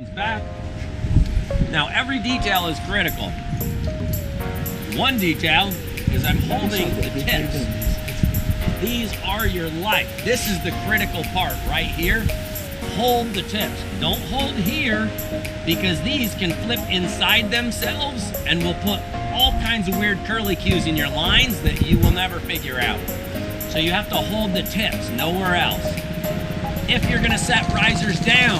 Back. Now every detail is critical. One detail is I'm holding the tips. These are your life. This is the critical part right here. Hold the tips. Don't hold here because these can flip inside themselves and will put all kinds of weird curly cues in your lines that you will never figure out. So you have to hold the tips, nowhere else. If you're gonna set risers down,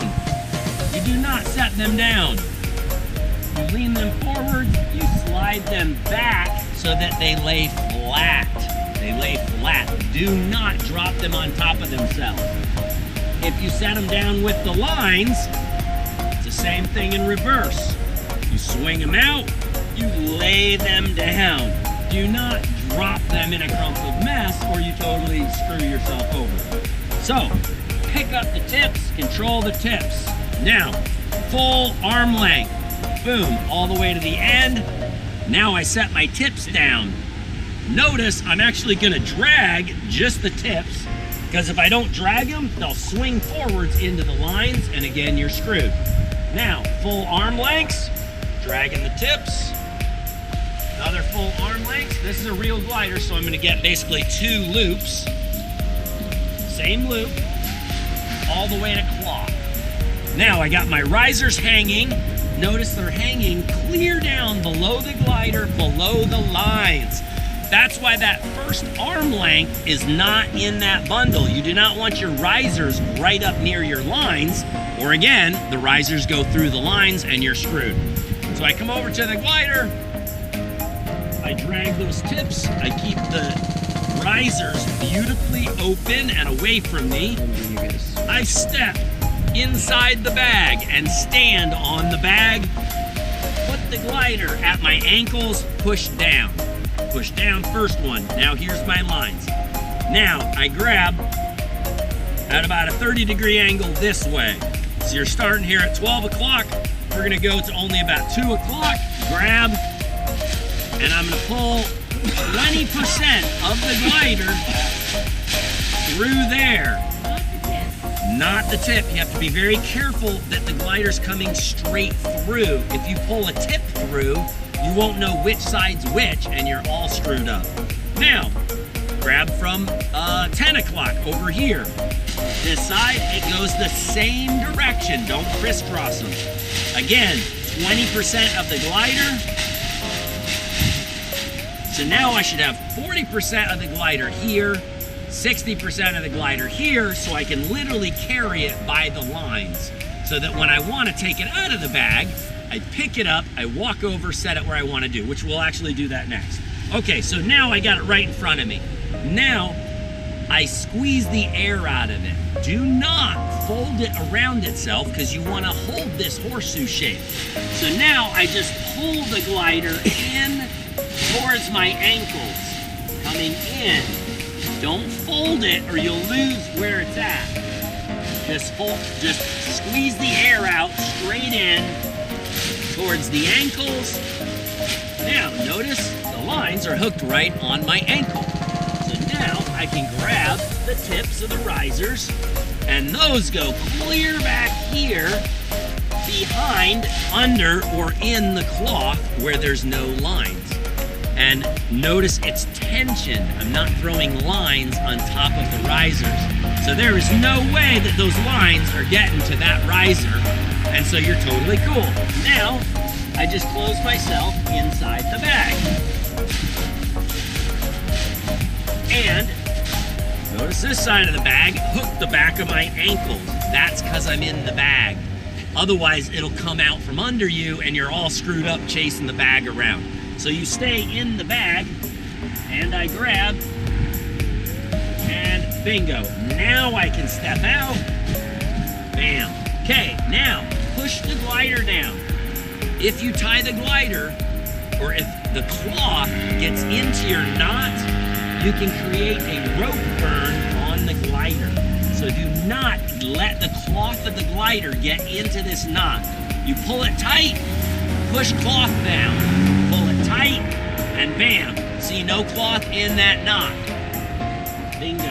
you do not set them down. You lean them forward, you slide them back so that they lay flat. They lay flat. Do not drop them on top of themselves. If you set them down with the lines, it's the same thing in reverse. You swing them out, you lay them down. Do not drop them in a crumpled mess or you totally screw yourself over. So, pick up the tips, control the tips. Now, full arm length, boom, all the way to the end. Now I set my tips down. Notice I'm actually gonna drag just the tips because if I don't drag them, they'll swing forwards into the lines and again, you're screwed. Now, full arm lengths, dragging the tips. Another full arm length. This is a real glider, so I'm gonna get basically 2 loops. Same loop, all the way to cloth. Now I got my risers hanging. Notice they're hanging clear down below the glider, below the lines. That's why that first arm length is not in that bundle. You do not want your risers right up near your lines, or again, the risers go through the lines and you're screwed. So I come over to the glider, I drag those tips, I keep the risers beautifully open and away from me. I step inside the bag and stand on the bag. Put the glider at my ankles, push down. Push down, first one. Now here's my lines. Now I grab at about a 30-degree angle this way. So you're starting here at 12 o'clock. We're gonna go to only about 2 o'clock. Grab, and I'm gonna pull 20% of the glider through there. Not the tip. You have to be very careful that the glider's coming straight through. If you pull a tip through, you won't know which side's which and you're all screwed up. Now, grab from 10 o'clock over here. This side, it goes the same direction. Don't crisscross them. Again, 20% of the glider. So now I should have 40% of the glider here, 60% of the glider here, so I can literally carry it by the lines. So that when I want to take it out of the bag, I pick it up, I walk over, set it where I want to do, which we'll actually do that next. Okay, so now I got it right in front of me. Now, I squeeze the air out of it. Do not fold it around itself because you want to hold this horseshoe shape. So now I just pull the glider in towards my ankles, coming in. Don't fold it or you'll lose where it's at. Just squeeze the air out straight in towards the ankles. Now notice the lines are hooked right on my ankle. So now I can grab the tips of the risers and those go clear back here behind, under, or in the cloth where there's no lines. And notice it's tension. I'm not throwing lines on top of the risers. So there is no way that those lines are getting to that riser. And so you're totally cool. Now, I just close myself inside the bag. And notice this side of the bag, hook the back of my ankles. That's because I'm in the bag. Otherwise, it'll come out from under you and you're all screwed up chasing the bag around. So you stay in the bag, and I grab, and bingo. Now I can step out, bam. Okay, now push the glider down. If you tie the glider, or if the cloth gets into your knot, you can create a rope burn on the glider. So do not let the cloth of the glider get into this knot. You pull it tight, push cloth down. Tight, and bam, see no cloth in that knot. Bingo.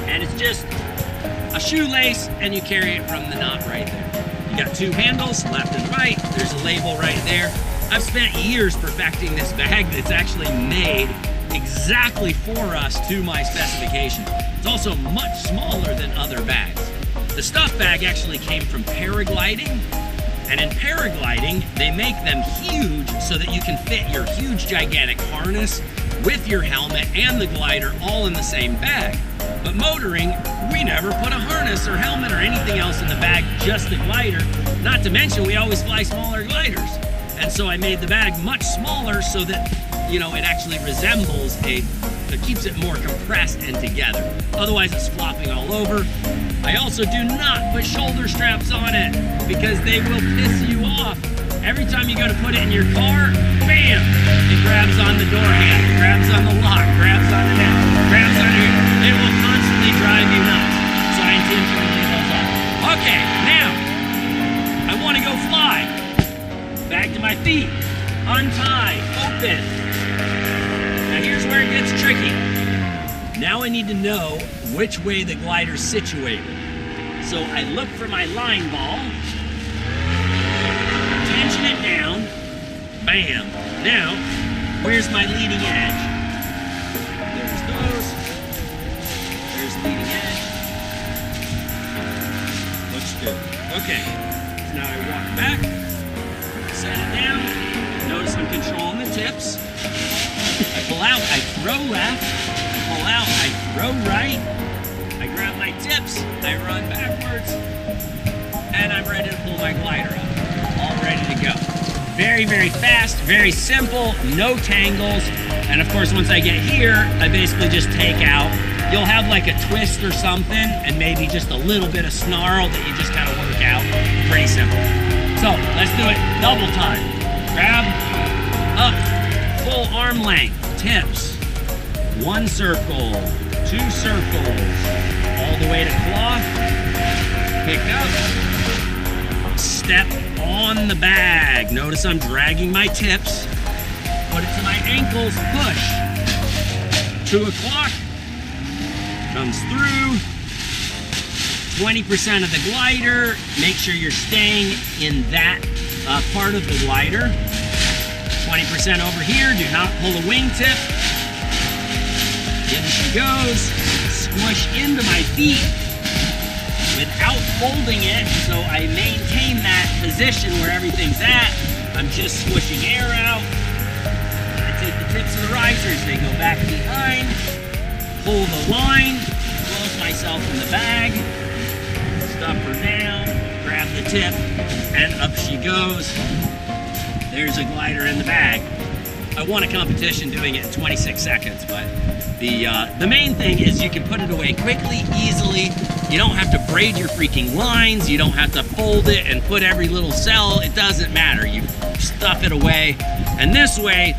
And it's just a shoelace, and you carry it from the knot right there. You got 2 handles, left and right. There's a label right there. I've spent years perfecting this bag that's actually made exactly for us to my specification. It's also much smaller than other bags. The stuff bag actually came from paragliding, and in paragliding, they make them huge so that you can fit your huge, gigantic harness with your helmet and the glider all in the same bag. But motoring, we never put a harness or helmet or anything else in the bag, just the glider. Not to mention, we always fly smaller gliders. And so I made the bag much smaller so that, you know, it actually resembles it keeps it more compressed and together. Otherwise, it's flopping all over. I also do not put shoulder straps on it because they will piss you off. Every time you go to put it in your car, bam, it grabs on the door handle, grabs on the lock, grabs on the neck, grabs on here. It will constantly drive you nuts. So I intentionally leave those on. Okay, now, I want to go fly. Back to my feet, untie, open. Now here's where it gets tricky. Now I need to know which way the glider's situated. So I look for my line ball, tension it down, bam. Now, where's my leading edge? There's those. There's leading edge. Looks good. Okay, so now I walk back, set it down. Notice I'm controlling the tips. I pull out, I throw left. I pull out, I throw right. I grab my tips, I run backwards, and I'm ready to pull my glider up. All ready to go. Very, very fast, very simple, no tangles. And of course, once I get here, I basically just take out. You'll have like a twist or something, and maybe just a little bit of snarl that you just kind of work out. Pretty simple. So let's do it double time. Grab, up, full arm length, tips. 1 circle, 2 circles, all the way to cloth. Pick up, step on the bag. Notice I'm dragging my tips. Put it to my ankles, push. 2 o'clock, comes through. 20% of the glider. Make sure you're staying in that part of the glider. 20% over here, do not pull a wingtip. In she goes, squish into my feet without folding it, so I maintain that position where everything's at. I'm just swishing air out. I take the tips of the risers, they go back behind, pull the line, close myself in the bag, stuff her down, grab the tip, and up she goes. There's a glider in the bag. I won a competition doing it in 26 seconds, but the main thing is you can put it away quickly, easily. You don't have to braid your freaking lines. You don't have to fold it and put every little cell. It doesn't matter. You stuff it away. And this way,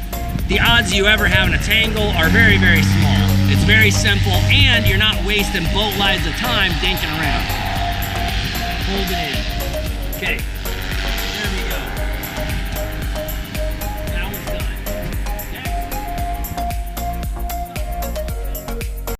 the odds you ever having a tangle are very, very small. It's very simple, and you're not wasting boat lives of time dinking around. Hold it in. Okay.